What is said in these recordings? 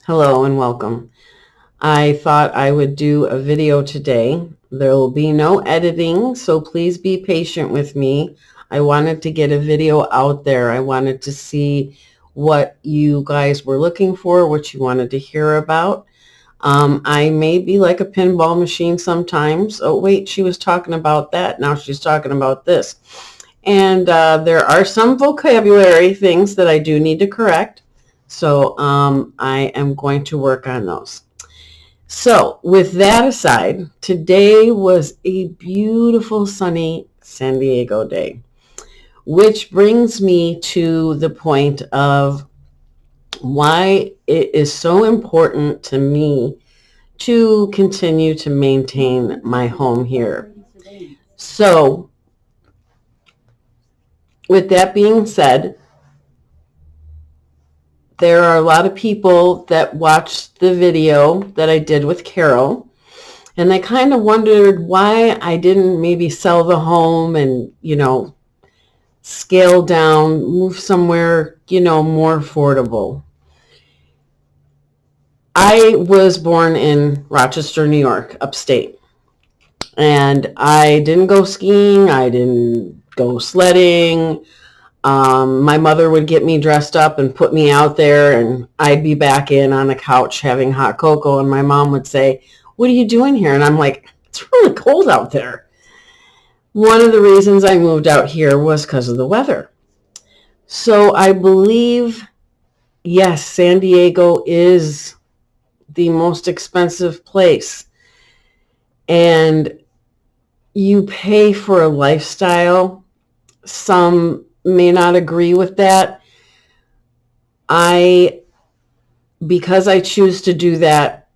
Hello and welcome. I thought I would do a video today. There will be no editing, so please be patient with me. I wanted to get a video out there. I wanted to see what you guys were looking for, what you wanted to hear about. I may be like a pinball machine sometimes. Oh, wait, she was talking about that. Now she's talking about this. And there are some vocabulary things that I do need to correct. So I am going to work on those. So with that aside, today was a beautiful sunny San Diego day, which brings me to the point of why it is so important to me to continue to maintain my home here. So with that being said, there are a lot of people that watched the video that I did with Carol, and they kind of wondered why I didn't maybe sell the home and, scale down, move somewhere, more affordable. I was born in Rochester, New York, upstate, and I didn't go skiing. I didn't go sledding. My mother would get me dressed up and put me out there, and I'd be back in on the couch having hot cocoa, and my mom would say, "What are you doing here?" And I'm like, "It's really cold out there." One of the reasons I moved out here was because of the weather. So I believe, yes, San Diego is the most expensive place, and you pay for a lifestyle. Some may not agree with that. Because I choose to do that,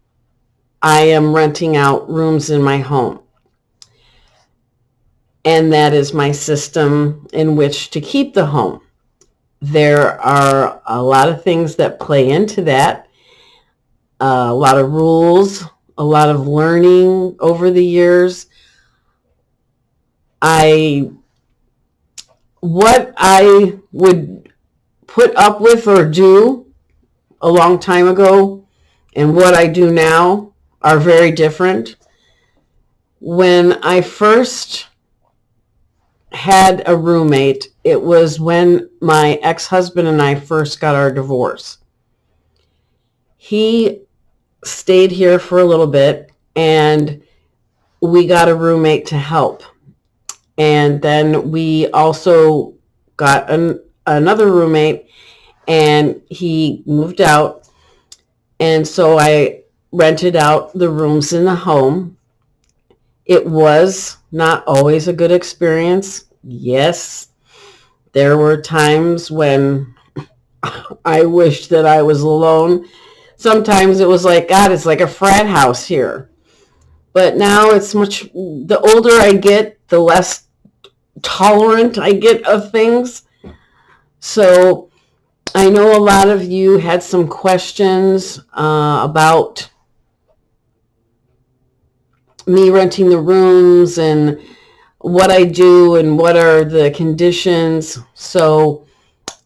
I am renting out rooms in my home. And that is my system in which to keep the home. There are a lot of things that play into that, a lot of rules, a lot of learning over the years. What I would put up with or do a long time ago and what I do now are very different. When I first had a roommate, it was when my ex-husband and I first got our divorce. He stayed here for a little bit, and we got a roommate to help. And then we also got another roommate, and he moved out. And so I rented out the rooms in the home. It was not always a good experience. Yes, there were times when I wished that I was alone. Sometimes it was like, God, it's like a frat house here. But now the older I get, the less tolerant I get of things. So I know a lot of you had some questions about me renting the rooms and what I do and what are the conditions. So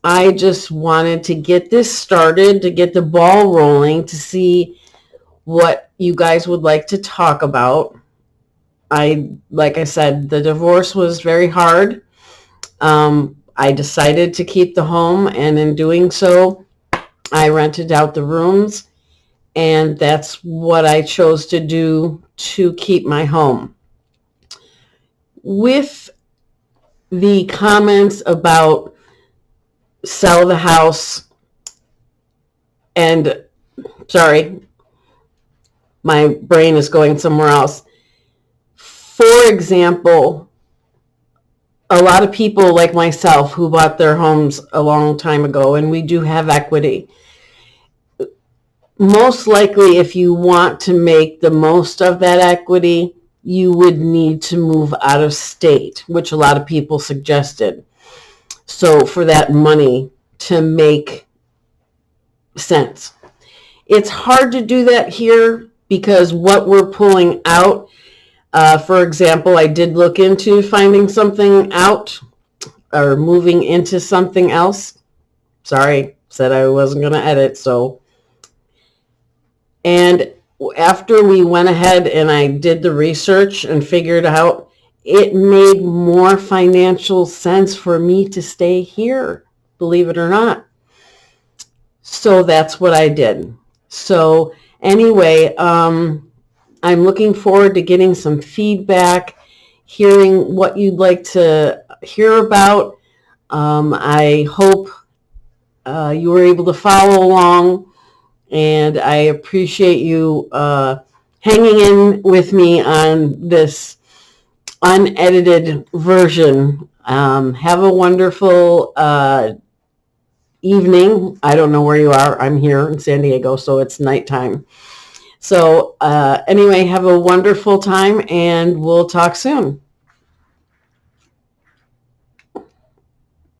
I just wanted to get this started, to get the ball rolling, to see what you guys would like to talk about. Like I said, the divorce was very hard. I decided to keep the home, and in doing so, I rented out the rooms, and that's what I chose to do to keep my home. With the comments about sell the house, and sorry, my brain is going somewhere else. For example, a lot of people like myself who bought their homes a long time ago, and we do have equity. Most likely, if you want to make the most of that equity, you would need to move out of state, which a lot of people suggested. So for that money to make sense. It's hard to do that here because what we're pulling out, for example, I did look into finding something out or moving into something else. Sorry, said I wasn't going to edit, so And after we went ahead and I did the research and figured out, it made more financial sense for me to stay here, believe it or not. So that's what I did. So anyway, I'm looking forward to getting some feedback, hearing what you'd like to hear about. I hope you were able to follow along, and I appreciate you hanging in with me on this unedited version. Have a wonderful evening. I don't know where you are. I'm here in San Diego, so it's nighttime. So anyway, have a wonderful time, and we'll talk soon.